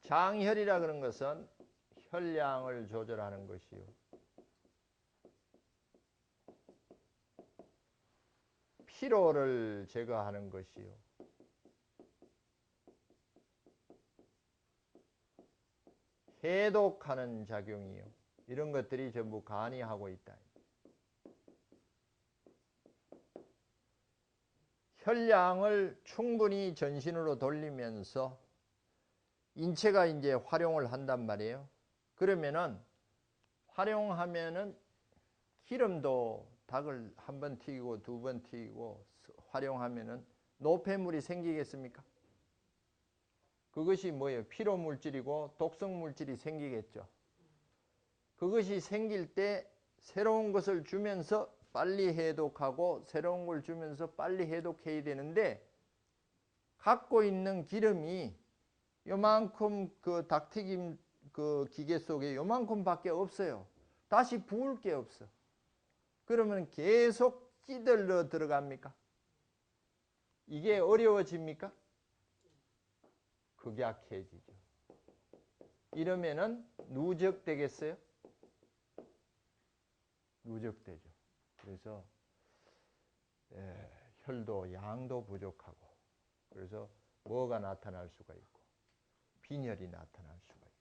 장혈이라 그런 것은 혈량을 조절하는 것이요. 피로를 제거하는 것이요. 해독하는 작용이요. 이런 것들이 전부 간이 하고 있다. 혈량을 충분히 전신으로 돌리면서 인체가 이제 활용을 한단 말이에요. 그러면은 활용하면은 기름도 닭을 한 번 튀기고 두 번 튀기고 활용하면은 노폐물이 생기겠습니까? 그것이 뭐예요? 피로 물질이고 독성 물질이 생기겠죠. 그것이 생길 때 새로운 것을 주면서 빨리 해독하고 새로운 걸 주면서 빨리 해독해야 되는데 갖고 있는 기름이 요만큼 그 닭튀김 그 기계 속에 요만큼밖에 없어요. 다시 부을 게 없어. 그러면 계속 찌들러 들어갑니까? 이게 어려워집니까? 극약해지죠. 이러면은 누적되겠어요? 누적되죠. 그래서 혈도 양도 부족하고 그래서 뭐가 나타날 수가 있고 빈혈이 나타날 수가 있고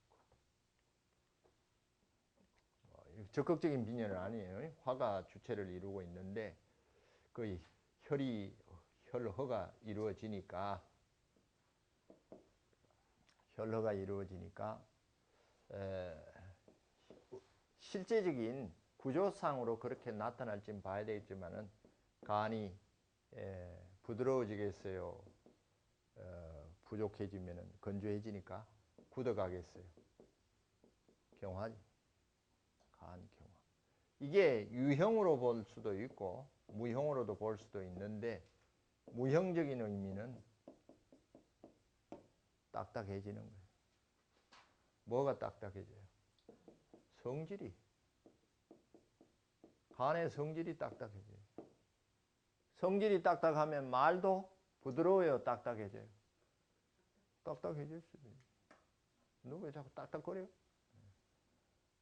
적극적인 빈혈은 아니에요. 화가 주체를 이루고 있는데 그 혈허가 이루어지니까 실제적인 구조상으로 그렇게 나타날지는 봐야 되겠지만은 간이 부드러워지겠어요? 부족해지면은 건조해지니까 굳어가겠어요? 경화지. 간 경화. 이게 유형으로 볼 수도 있고 무형으로도 볼 수도 있는데 무형적인 의미는 딱딱해지는 거예요. 뭐가 딱딱해져요? 성질이. 간의 성질이 딱딱해져요. 성질이 딱딱하면 말도 부드러워요? 딱딱해져요? 딱딱해질 수도 있어요. 너 왜 자꾸 딱딱거려?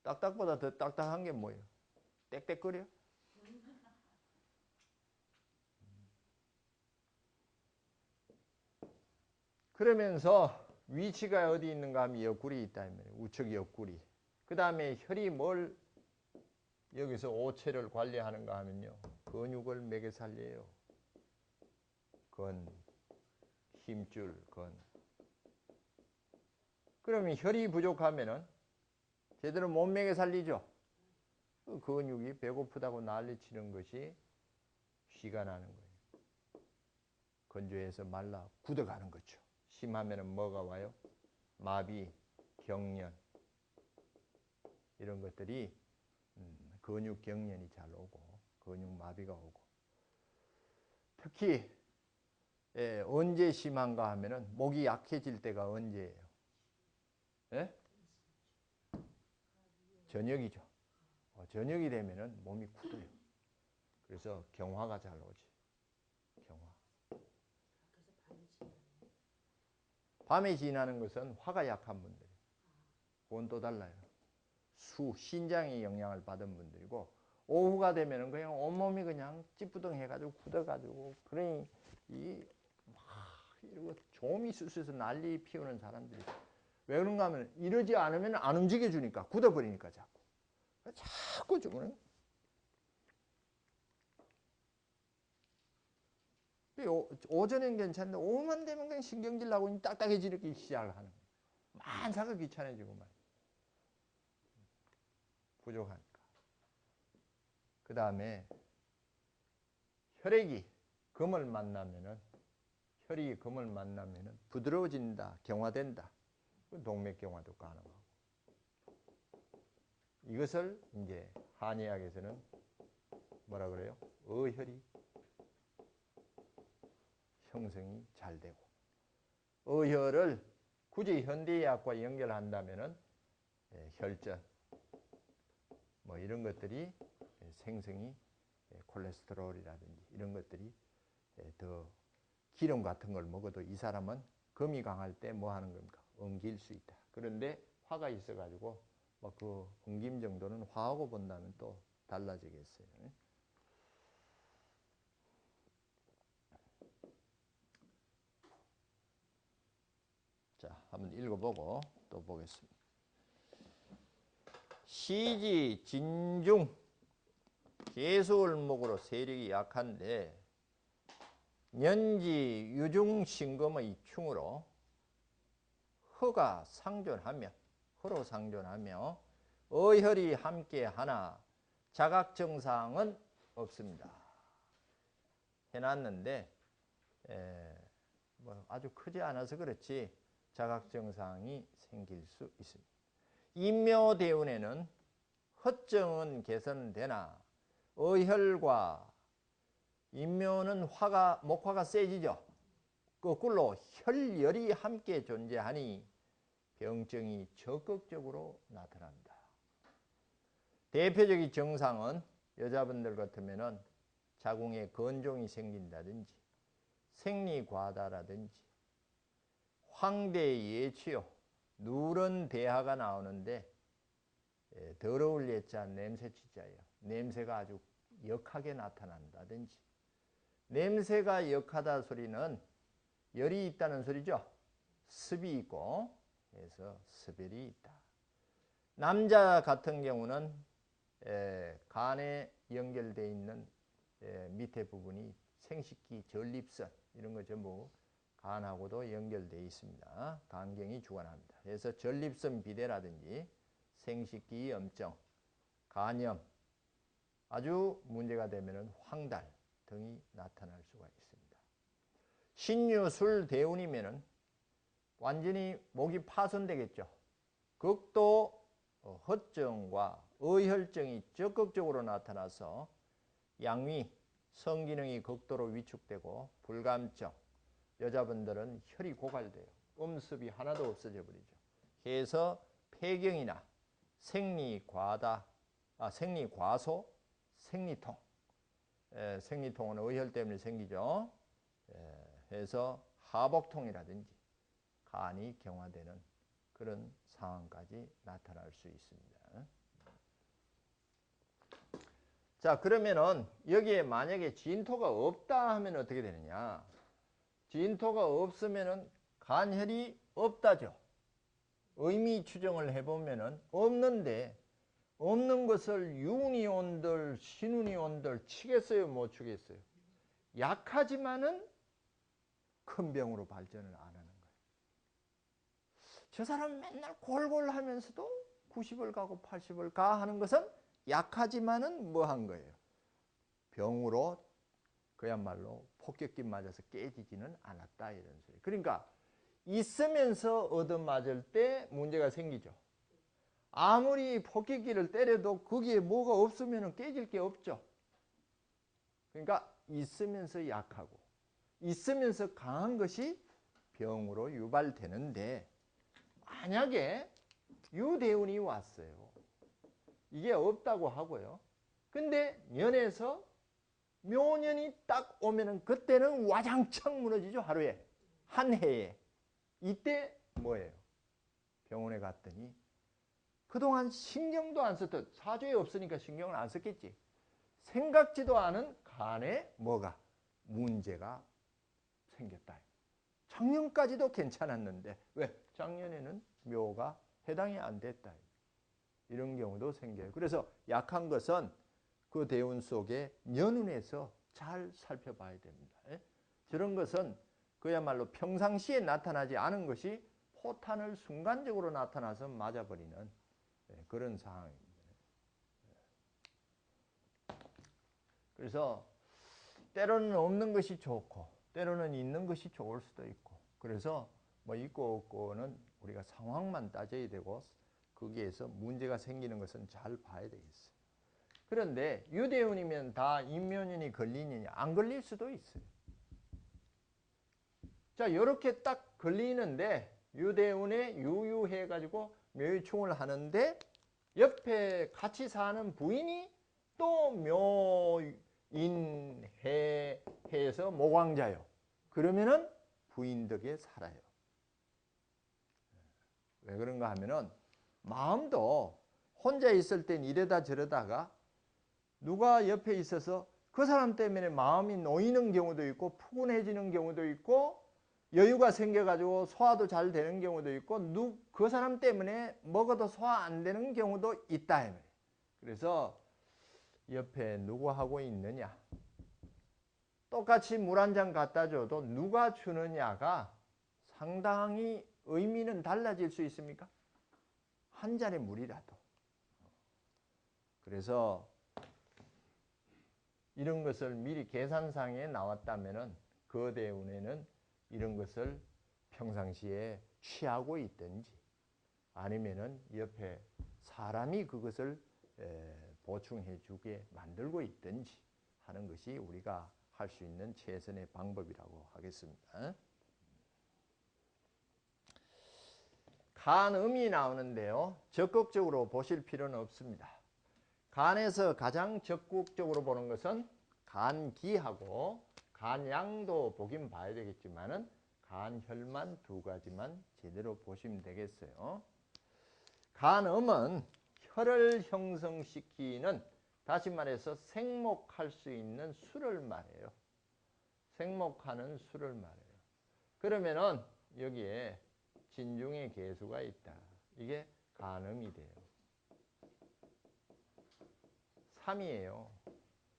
딱딱보다 더 딱딱한 게 뭐예요? 땡땡거려? 그러면서 위치가 어디 있는가 하면 옆구리 있다. 우측 옆구리. 그 다음에 혈이 뭘 여기서 오체를 관리하는가 하면요. 근육을 먹여 살려요. 근, 힘줄, 근. 그러면 혈이 부족하면은 제대로 못 먹여 살리죠. 그 근육이 배고프다고 난리치는 것이 쉬가 나는 거예요. 건조해서 말라 굳어가는 거죠. 심하면은 뭐가 와요? 마비, 경련 이런 것들이 근육 경련이 잘 오고 근육 마비가 오고 특히 언제 심한가 하면은 목이 약해질 때가 언제예요? 예? 저녁이죠. 저녁이 되면은 몸이 굳어요. 그래서 경화가 잘 오지. 경화. 밤에 지나는 것은 화가 약한 분들. 그건 또 달라요. 신장의 영향을 받은 분들이고 오후가 되면은 그냥 온몸이 그냥 찌뿌둥해가지고 굳어가지고 그러니 막 이러고 좀이 쑤셔서 난리 피우는 사람들이 왜 그런가 하면 이러지 않으면 안 움직여주니까 굳어버리니까 자꾸 주면 오전엔 괜찮은데 오후만 되면 그냥 신경질 나고 딱딱해지기 시작을 하는 거예요. 만사가 귀찮아지고 말이에요. 부족하니까. 그 다음에 혈액이 금을 만나면은 부드러워진다, 경화된다. 동맥경화도 가능하고. 이것을 이제 한의학에서는 뭐라 그래요? 어혈이 형성이 잘 되고. 어혈을 굳이 현대의학과 연결한다면은 혈전, 뭐 이런 것들이 생성이 콜레스테롤이라든지 이런 것들이 더 기름 같은 걸 먹어도 이 사람은 금이 강할 때 뭐 하는 겁니까? 엉길 수 있다. 그런데 화가 있어가지고 뭐 그 엉김 정도는 화하고 본다면 또 달라지겠어요. 자, 한번 읽어보고 또 보겠습니다. 시지 진중 계수월목으로 세력이 약한데 년지 유중신금의 충으로 허가 상존하며 허로 상존하며 어혈이 함께하나 자각정상은 없습니다. 해놨는데 뭐 아주 크지 않아서 그렇지 자각정상이 생길 수 있습니다. 인묘대운에는 허정은 개선되나 어혈과 인묘는 목화가 세지죠. 거꾸로 혈열이 함께 존재하니 병증이 적극적으로 나타납니다. 대표적인 증상은 여자분들 같으면은 자궁에 건종이 생긴다든지 생리과다라든지 황대예치요, 누런 대하가 나오는데 더러울 예자 냄새치자예요. 냄새가 아주 역하게 나타난다든지 냄새가 역하다 소리는 열이 있다는 소리죠. 습이 있고 그래서 습열이 있다. 남자 같은 경우는 간에 연결되어 있는 밑에 부분이 생식기, 전립선 이런 거 전부 간하고도 연결되어 있습니다. 간경이 주관합니다. 그래서 전립선 비대라든지 생식기 염증, 간염, 아주 문제가 되면 황달 등이 나타날 수가 있습니다. 신유술 대운이면은 완전히 목이 파손되겠죠. 극도 허증과 어혈증이 적극적으로 나타나서 양위, 성기능이 극도로 위축되고 불감증, 여자분들은 혈이 고갈돼요. 음습이 하나도 없어져 버리죠. 그래서 폐경이나 생리과다, 생리과소, 생리통, 생리통은 어혈 때문에 생기죠. 그래서 하복통이라든지 간이 경화되는 그런 상황까지 나타날 수 있습니다. 자, 그러면은 여기에 만약에 진토가 없다 하면 어떻게 되느냐? 진토가 없으면은 간혈이 없다죠. 의미 추정을 해보면은 없는데 없는 것을 유운이 온들 신운이 온들 치겠어요, 못 치겠어요? 약하지만은 큰 병으로 발전을 안 하는 거예요. 저 사람 맨날 골골 하면서도 90을 가고 80을 가 하는 것은 약하지만은 뭐 한 거예요? 병으로 그야말로 폭격기 맞아서 깨지지는 않았다 이런 소리. 그러니까 있으면서 얻어맞을 때 문제가 생기죠. 아무리 폭격기를 때려도 거기에 뭐가 없으면 깨질 게 없죠. 그러니까 있으면서 약하고 있으면서 강한 것이 병으로 유발되는데 만약에 유대운이 왔어요. 이게 없다고 하고요. 근데 년에서 묘년이 딱 오면은 그때는 와장창 무너지죠. 하루에. 한 해에. 이때 뭐예요? 병원에 갔더니 그동안 신경도 안 썼던, 사주에 없으니까 신경을 안 썼겠지. 생각지도 않은 간에 뭐가? 문제가 생겼다. 작년까지도 괜찮았는데 왜? 작년에는 묘가 해당이 안 됐다. 이런 경우도 생겨요. 그래서 약한 것은 그 대운 속에 년운에서 잘 살펴봐야 됩니다. 저런 것은 그야말로 평상시에 나타나지 않은 것이 포탄을 순간적으로 나타나서 맞아버리는 그런 상황입니다. 그래서 때로는 없는 것이 좋고 때로는 있는 것이 좋을 수도 있고, 그래서 뭐 있고 없고는 우리가 상황만 따져야 되고 거기에서 문제가 생기는 것은 잘 봐야 되겠어요. 그런데 유대운이면 다 인묘년이 걸리느냐? 안 걸릴 수도 있어요. 자, 이렇게 딱 걸리는데 유대운에 유유해가지고 묘유충을 하는데 옆에 같이 사는 부인이 또 묘인해해서 모광자요. 그러면은 부인 덕에 살아요. 왜 그런가 하면은 마음도 혼자 있을 땐 이러다 저러다가 누가 옆에 있어서 그 사람 때문에 마음이 놓이는 경우도 있고 푸근해지는 경우도 있고 여유가 생겨가지고 소화도 잘 되는 경우도 있고 그 사람 때문에 먹어도 소화 안 되는 경우도 있다. 그래서 옆에 누구 하고 있느냐, 똑같이 물 한 잔 갖다 줘도 누가 주느냐가 상당히 의미는 달라질 수 있습니까? 한 잔의 물이라도. 그래서 이런 것을 미리 계산상에 나왔다면은 거대운에는 이런 것을 평상시에 취하고 있든지 아니면은 옆에 사람이 그것을 보충해 주게 만들고 있든지 하는 것이 우리가 할 수 있는 최선의 방법이라고 하겠습니다. 간음이 나오는데요. 적극적으로 보실 필요는 없습니다. 간에서 가장 적극적으로 보는 것은 간기하고 간양도 보긴 봐야 되겠지만은 간혈만 두 가지만 제대로 보시면 되겠어요. 간음은 혈을 형성시키는, 다시 말해서 생목할 수 있는 수를 말해요. 생목하는 수를 말해요. 그러면은 여기에 진중의 개수가 있다. 이게 간음이 돼요. 3이에요.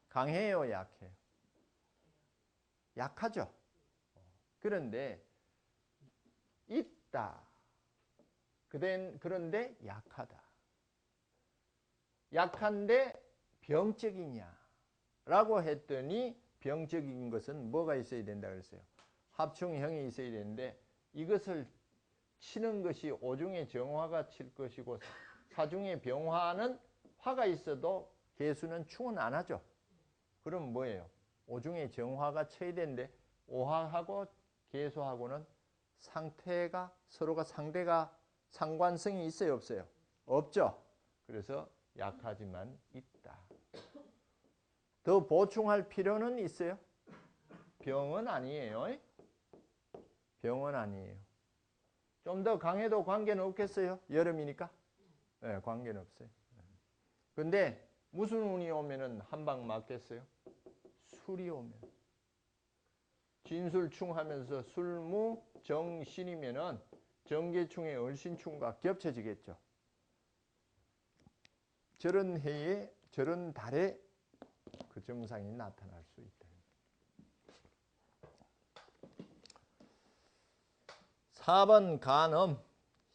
강해요, 약해요? 약하죠. 그런데 있다. 그런데 약하다. 약한데 병적이냐? 라고 했더니 병적인 것은 뭐가 있어야 된다 그랬어요? 합충형이 있어야 되는데 이것을 치는 것이 오중의 정화가 칠 것이고 사중의 병화는 화가 있어도 개수는 충은 안 하죠. 그럼 뭐예요? 오중의 정화가 쳐야 되는데 오화하고 개수하고는 상태가 서로가 상대가 상관성이 있어요, 없어요? 없죠. 그래서 약하지만 있다. 더 보충할 필요는 있어요? 병은 아니에요. 병은 아니에요. 좀 더 강해도 관계는 없겠어요? 여름이니까? 네, 관계는 없어요. 근데 무슨 운이 오면은 한 방 맞겠어요? 술이 오면. 진술충 하면서 술무 정신이면은 정계충의 얼신충과 겹쳐지겠죠. 저런 해에 저런 달에 그 증상이 나타날 수 있다. 4번 간음,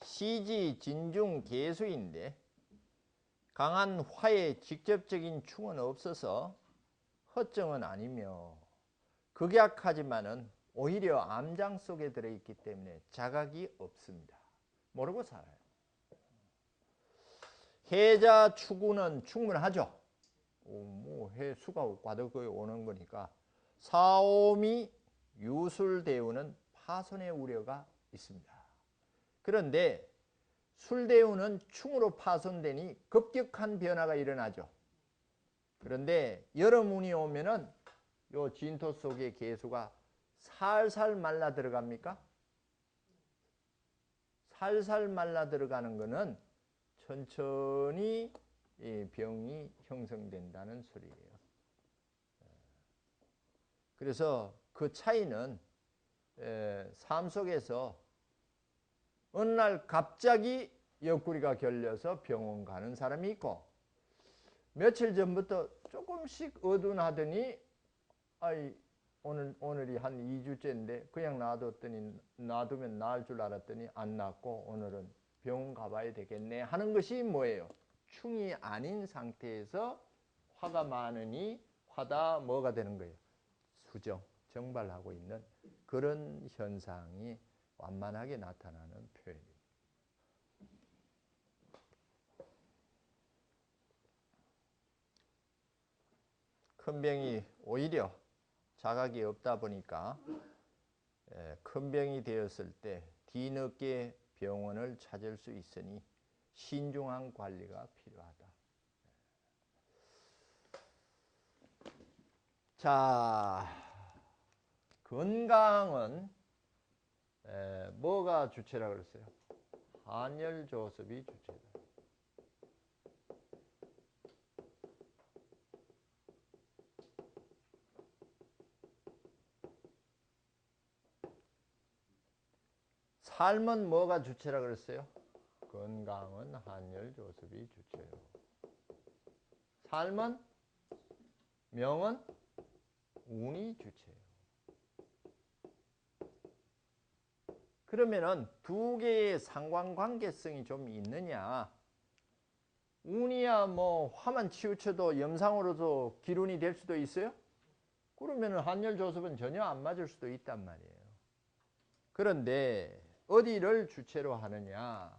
시지, 진중, 개수인데 강한 화에 직접적인 충은 없어서 허증은 아니며 극약하지만은 오히려 암장 속에 들어있기 때문에 자각이 없습니다. 모르고 살아요. 해자 추구는 충분하죠. 뭐 해수가 과도하게 오는 거니까. 사오미 유술대우는 파손의 우려가 있습니다. 그런데 술대우는 충으로 파손되니 급격한 변화가 일어나죠. 그런데 여름운이 오면은 요 진토 속의 개수가 살살 말라 들어갑니까? 살살 말라 들어가는 거는 천천히 병이 형성된다는 소리예요. 그래서 그 차이는 삶 속에서 어느 날 갑자기 옆구리가 결려서 병원 가는 사람이 있고 며칠 전부터 조금씩 어둔하더니 오늘이 한 2주째인데 그냥 놔두면 나을 줄 알았더니 안 낫고 오늘은 병원 가봐야 되겠네 하는 것이 뭐예요? 충이 아닌 상태에서 화가 많으니 화다 뭐가 되는 거예요? 수정, 정발하고 있는 그런 현상이 완만하게 나타나는 표현입니다. 큰 병이 오히려 자각이 없다 보니까 큰 병이 되었을 때 뒤늦게 병원을 찾을 수 있으니 신중한 관리가 필요하다. 자, 건강은 뭐가 주체라고 그랬어요? 한열조습이 주체다. 삶은 뭐가 주체라 그랬어요? 건강은 한열조습이 주체요. 삶은, 명은 운이 주체예요. 그러면은 두 개의 상관관계성이 좀 있느냐? 운이야 뭐 화만 치우쳐도 염상으로도 기운이 될 수도 있어요? 그러면은 한열조습은 전혀 안 맞을 수도 있단 말이에요. 그런데 어디를 주체로 하느냐?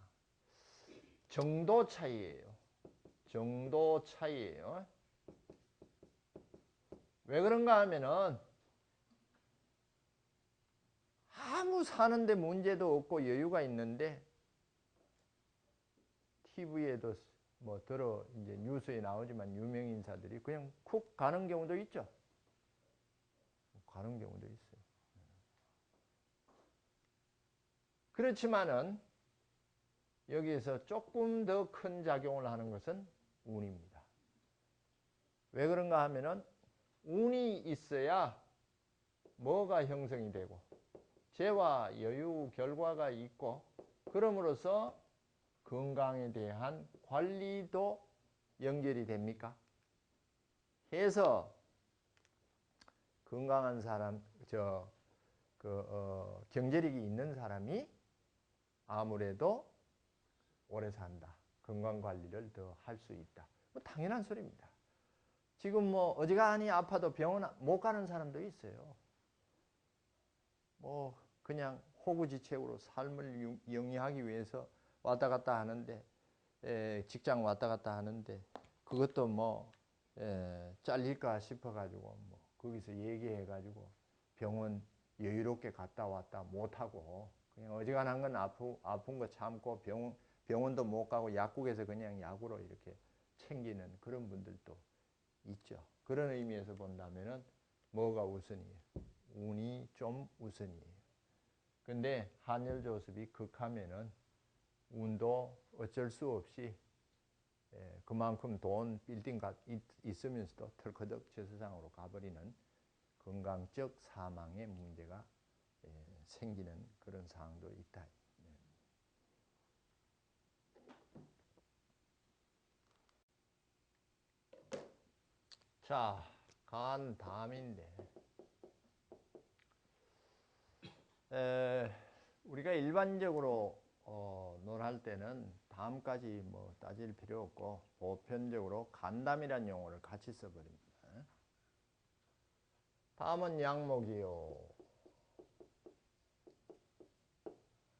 정도 차이예요. 정도 차이예요. 왜 그런가 하면은 아무 사는데 문제도 없고 여유가 있는데 TV에도 뭐 들어 이제 뉴스에 나오지만 유명 인사들이 그냥 쿡 가는 경우도 있죠. 가는 경우도 있어요. 그렇지만은 여기에서 조금 더 큰 작용을 하는 것은 운입니다. 왜 그런가 하면은 운이 있어야 뭐가 형성이 되고 재와 여유 결과가 있고 그럼으로써 건강에 대한 관리도 연결이 됩니까? 해서 건강한 사람, 경제력이 있는 사람이 아무래도 오래 산다. 건강 관리를 더 할 수 있다. 뭐 당연한 소리입니다. 지금 뭐 어지간히 아파도 병원 못 가는 사람도 있어요. 뭐 그냥 호구지책으로 삶을 영위하기 위해서 왔다 갔다 하는데 직장 왔다 갔다 하는데 그것도 뭐 잘릴까 싶어 가지고 뭐 거기서 얘기해 가지고 병원 여유롭게 갔다 왔다 못 하고 그냥 어지간한 건 아픈 거 참고 병원도 못 가고 약국에서 그냥 약으로 이렇게 챙기는 그런 분들도 있죠. 그런 의미에서 본다면은 뭐가 우선이에요? 운이 좀 우선이에요. 근데 한열조습이 극하면은 운도 어쩔 수 없이 그만큼 돈 빌딩 있으면서도 털커덕 저 세상으로 가버리는 건강적 사망의 문제가 생기는 그런 상황도 있다. 자, 간 담인데 우리가 일반적으로 논할 때는 담까지 뭐 따질 필요 없고 보편적으로 간담이라는 용어를 같이 써버립니다. 담은 양목이요.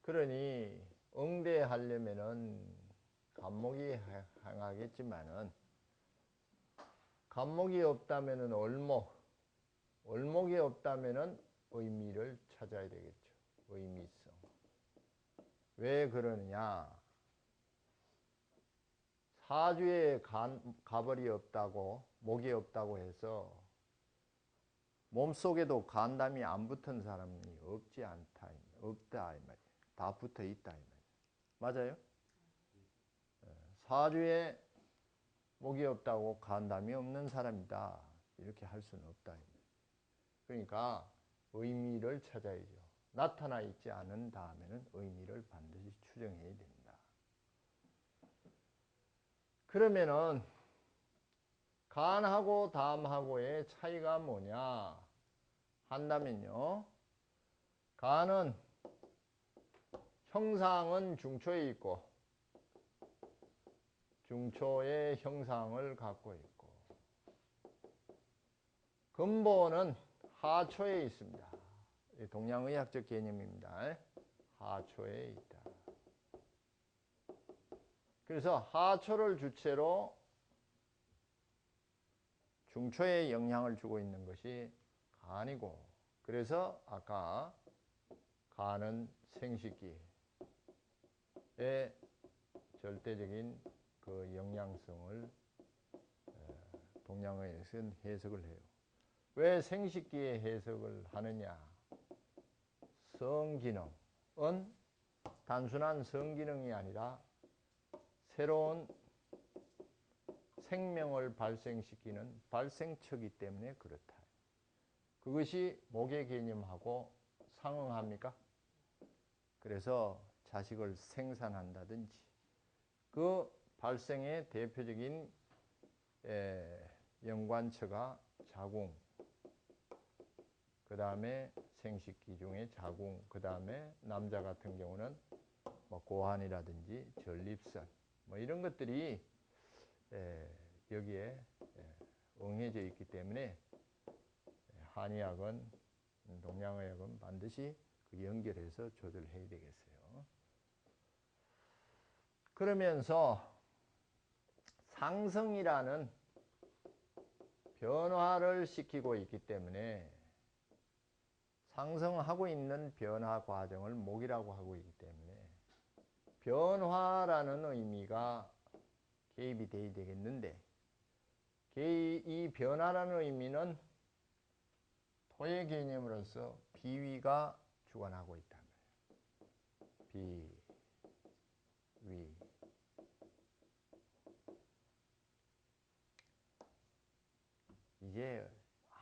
그러니 응대하려면은 간목이 행하겠지만은 간목이 없다면은 얼목이 없다면은 의미를 찾아야 되겠죠. 의미성. 왜 그러느냐? 사주에 가벌이 없다고 목이 없다고 해서 몸속에도 간담이 안 붙은 사람이 없다 이 말이에요. 다 붙어 있다 이 말이에요. 맞아요? 사주에 목이 없다고 간담이 없는 사람이다 이렇게 할 수는 없다. 그러니까 의미를 찾아야죠. 나타나 있지 않은 다음에는 의미를 반드시 추정해야 된다. 그러면은 간하고 담하고의 차이가 뭐냐 한다면요. 간은 형상은 중초에 있고 중초의 형상을 갖고 있고 근본은 하초에 있습니다. 동양의학적 개념입니다. 하초에 있다. 그래서 하초를 주체로 중초에 영향을 주고 있는 것이 간이고 그래서 아까 간은 생식기의 절대적인 그 영향성을 동양의학에서는 해석을 해요. 왜 생식기의 해석을 하느냐? 성기능은 단순한 성기능이 아니라 새로운 생명을 발생시키는 발생처이기 때문에 그렇다. 그것이 목의 개념하고 상응합니까? 그래서 자식을 생산한다든지 그 발생의 대표적인 연관처가 자궁, 그 다음에 생식기 중에 자궁, 그 다음에 남자 같은 경우는 뭐 고환이라든지 전립선 뭐 이런 것들이 여기에 응해져 있기 때문에 한의학은 동양의학은 반드시 그 연결해서 조절해야 되겠어요. 그러면서 상승이라는 변화를 시키고 있기 때문에 상승하고 있는 변화 과정을 목이라고 하고 있기 때문에 변화라는 의미가 개입이 돼야 되겠는데 이 변화라는 의미는 토의 개념으로서 비위가 주관하고 있단 말이에요. 비위. 이게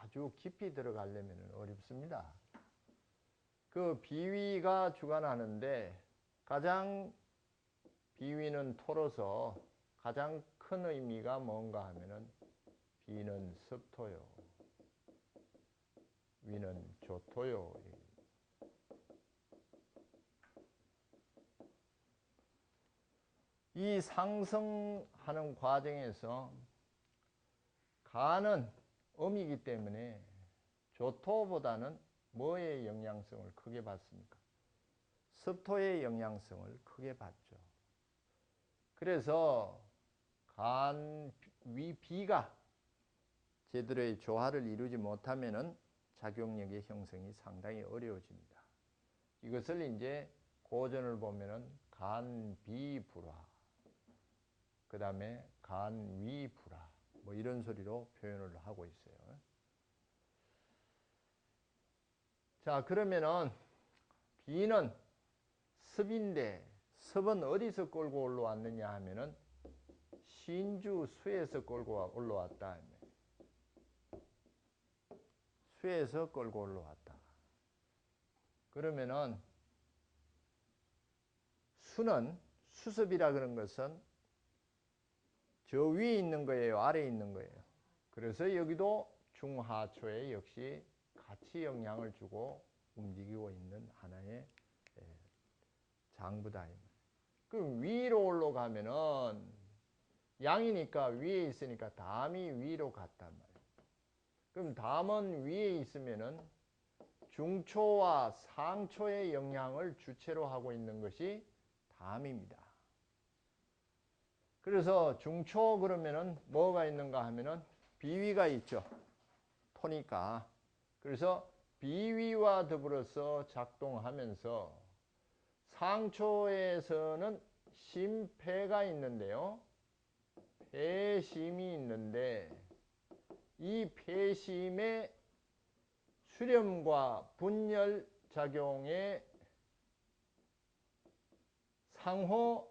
아주 깊이 들어가려면 어렵습니다. 그 비위가 주관하는데 가장 비위는 토로서 가장 큰 의미가 뭔가 하면은 비는 습토요. 위는 조토요. 이 상승하는 과정에서 간은 음이기 때문에 조토보다는 뭐의 영향성을 크게 받습니까? 습토의 영향성을 크게 받죠. 그래서 간 위 비가 제대로의 조화를 이루지 못하면은 작용력의 형성이 상당히 어려워집니다. 이것을 이제 고전을 보면은 간비불화, 그 다음에 간위불화, 뭐 이런 소리로 표현을 하고 있어요. 자, 그러면은 비는 습인데 습은 어디서 끌고 올라왔느냐 하면은 신주 수에서 끌고 올라왔다. 수에서 끌고 올라왔다. 그러면은 수는 수습이라 그런 것은 저 위에 있는 거예요, 아래에 있는 거예요. 그래서 여기도 중하초에 역시 같이 영향을 주고 움직이고 있는 하나의 장부다. 그럼 위로 올라가면은 양이니까 위에 있으니까 담이 위로 갔단 말이에요. 그럼 담은 위에 있으면은 중초와 상초의 영향을 주체로 하고 있는 것이 담입니다. 그래서 중초 그러면은 뭐가 있는가 하면은 비위가 있죠. 토니까. 그래서 비위와 더불어서 작동하면서 상초에서는 심폐가 있는데요. 폐심이 있는데 이 폐심의 수렴과 분열 작용에 상호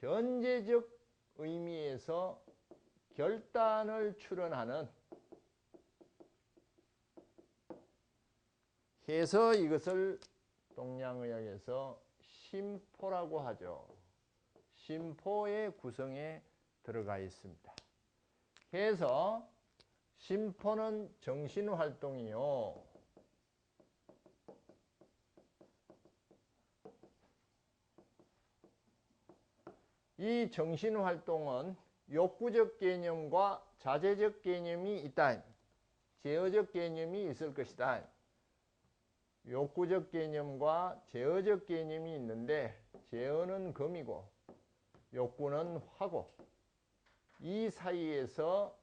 견제적 의미에서 결단을 출현하는 해서 이것을 동양의학에서 심포라고 하죠. 심포의 구성에 들어가 있습니다. 그래서 심포는 정신활동이요. 이 정신활동은 욕구적 개념과 자제적 개념이 있다. 제어적 개념이 있을 것이다. 욕구적 개념과 제어적 개념이 있는데 제어는 금이고 욕구는 화고 이 사이에서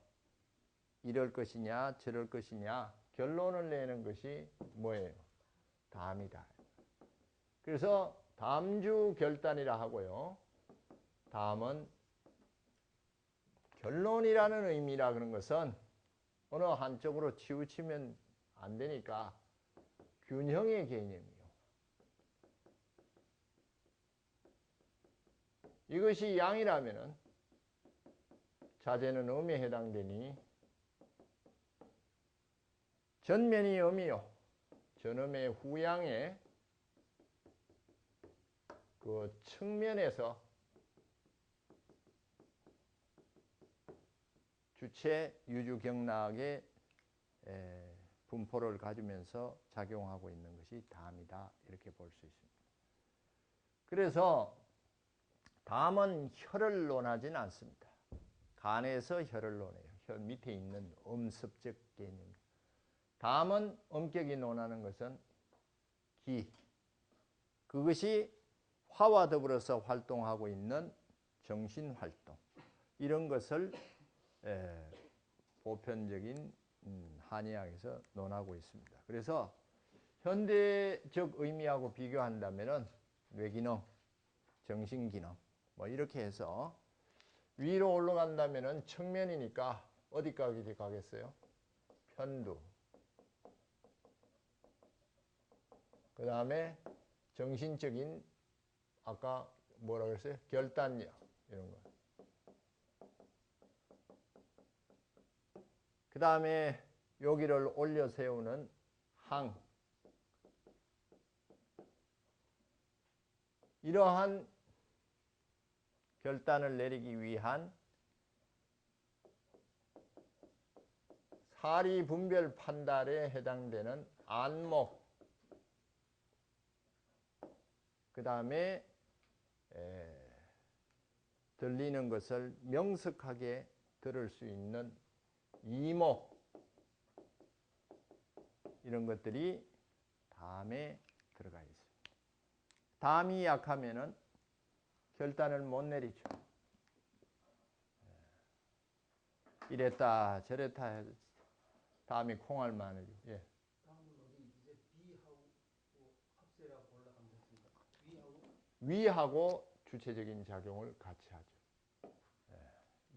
이럴 것이냐 저럴 것이냐 결론을 내는 것이 뭐예요? 담이다. 그래서 담주 결단이라 하고요. 담은 결론이라는 의미라 그런 것은 어느 한쪽으로 치우치면 안 되니까 균형의 개념이요. 이것이 양이라면은 자재는 음에 해당되니 전면이 음이요. 전음의 후양의 그 측면에서 주체 유주경락의 분포를 가지면서 작용하고 있는 것이 담이다. 이렇게 볼 수 있습니다. 그래서 담은 혈을 논하지는 않습니다. 간에서 혈을 논해요. 혈 밑에 있는 음습적 개념. 담은 엄격히 논하는 것은 기. 그것이 화와 더불어서 활동하고 있는 정신활동. 이런 것을 보편적인 한의학에서 논하고 있습니다. 그래서 현대적 의미하고 비교한다면은 뇌기능, 정신기능 뭐 이렇게 해서 위로 올라간다면은 측면이니까 어디까지 가겠어요? 편두. 그 다음에 정신적인 아까 뭐라 그랬어요? 결단력 이런 거. 그 다음에 여기를 올려 세우는 항. 이러한 결단을 내리기 위한 사리 분별 판단에 해당되는 안목. 그 다음에 들리는 것을 명석하게 들을 수 있는 이목. 이런 것들이 담에 들어가 있습니다. 담이 약하면은 결단을 못 내리죠. 이랬다 저랬다 담이 콩알 마늘이. 예. 다음은 어디 이제 비하고 합세라고 올라가겠습니다. 위하고 주체적인 작용을 같이 하죠. 예.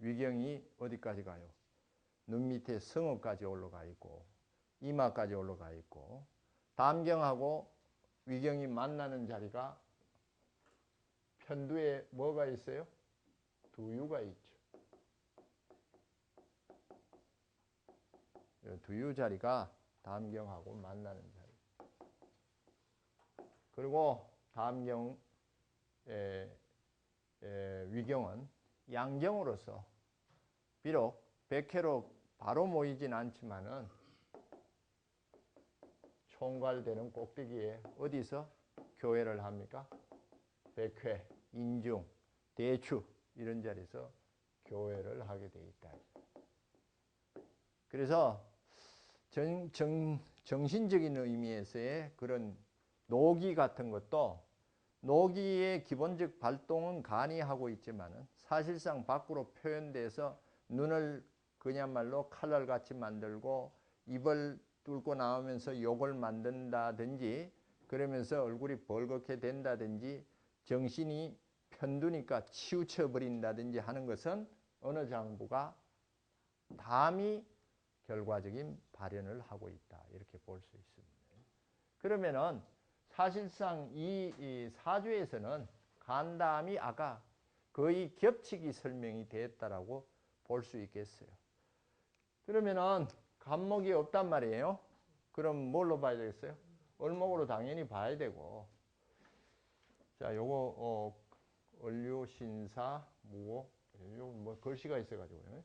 위경이 어디까지 가요? 눈 밑에 성읍까지 올라가 있고 이마까지 올라가 있고 담경하고 위경이 만나는 자리가 편두에 뭐가 있어요? 두유가 있죠. 두유 자리가 담경하고 만나는 자리. 그리고 담경 위경은 양경으로서 비록 백회로 바로 모이진 않지만은 총괄되는 꼭대기에 어디서 교회를 합니까? 백회, 인중, 대추 이런 자리에서 교회를 하게 돼 있다. 그래서 정신적인 의미에서의 그런 노기 같은 것도 노기의 기본적 발동은 간이 하고 있지만은 사실상 밖으로 표현돼서 눈을 그냥말로 칼날같이 만들고 입을 뚫고 나오면서 욕을 만든다든지 그러면서 얼굴이 벌겋게 된다든지 정신이 편두니까 치우쳐 버린다든지 하는 것은 어느 장부가 담이 결과적인 발현을 하고 있다. 이렇게 볼 수 있습니다. 그러면은 사실상 이 사주에서는 간담이 아까 거의 겹치기 설명이 됐다라고 볼 수 있겠어요. 그러면은 간목이 없단 말이에요. 그럼 뭘로 봐야 되겠어요? 을목으로 당연히 봐야 되고. 자, 요거 을류, 신사, 무호. 요 뭐 글씨가 있어가지고요.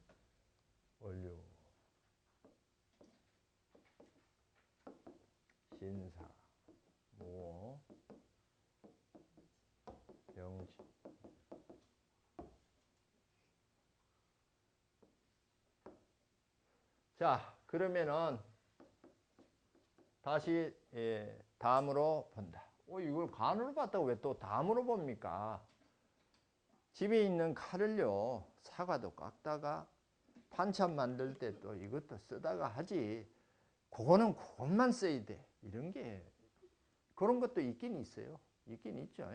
을류, 신사, 무호, 병신. 자, 그러면은 다시 담으로 본다. 이걸 간으로 봤다고 왜 또 담으로 봅니까? 집에 있는 칼을요, 사과도 깎다가 반찬 만들 때 또 이것도 쓰다가 하지. 그것만 써야 돼. 이런 게 그런 것도 있긴 있어요. 있긴 있죠.